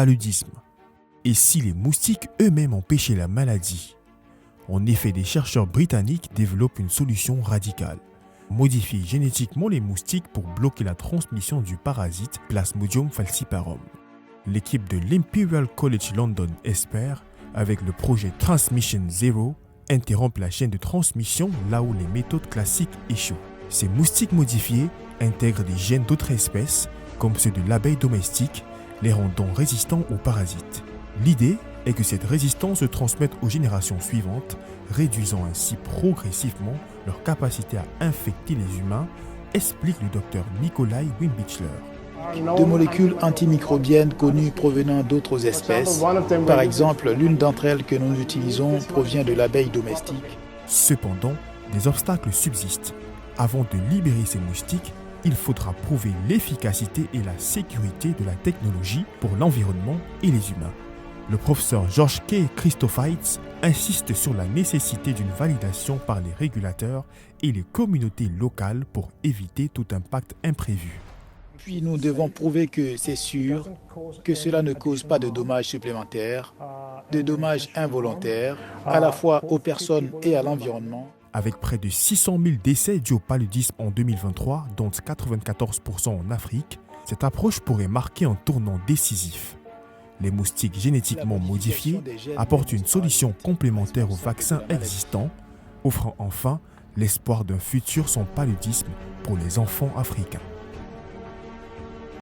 paludisme. Et si les moustiques eux-mêmes empêchaient la maladie? En effet, des chercheurs britanniques développent une solution radicale. Modifier génétiquement les moustiques pour bloquer la transmission du parasite Plasmodium falciparum. L'équipe de l'Imperial College London espère, avec le projet Transmission Zero, interrompre la chaîne de transmission là où les méthodes classiques échouent. Ces moustiques modifiés intègrent des gènes d'autres espèces, comme ceux de l'abeille domestique, les rendant résistants aux parasites. L'idée est que cette résistance se transmette aux générations suivantes, réduisant ainsi progressivement leur capacité à infecter les humains, explique le docteur Nikolai Wimbichler. De molécules antimicrobiennes connues provenant d'autres espèces. Par exemple, l'une d'entre elles que nous utilisons provient de l'abeille domestique. Cependant, des obstacles subsistent. Avant de libérer ces moustiques, il faudra prouver l'efficacité et la sécurité de la technologie pour l'environnement et les humains. Le professeur George K. Christophites insiste sur la nécessité d'une validation par les régulateurs et les communautés locales pour éviter tout impact imprévu. Puis nous devons prouver que c'est sûr, que cela ne cause pas de dommages supplémentaires, de dommages involontaires, à la fois aux personnes et à l'environnement. Avec près de 600 000 décès dus au paludisme en 2023, dont 94% en Afrique, cette approche pourrait marquer un tournant décisif. Les moustiques génétiquement modifiés apportent une solution complémentaire aux vaccins existants, offrant enfin l'espoir d'un futur sans paludisme pour les enfants africains.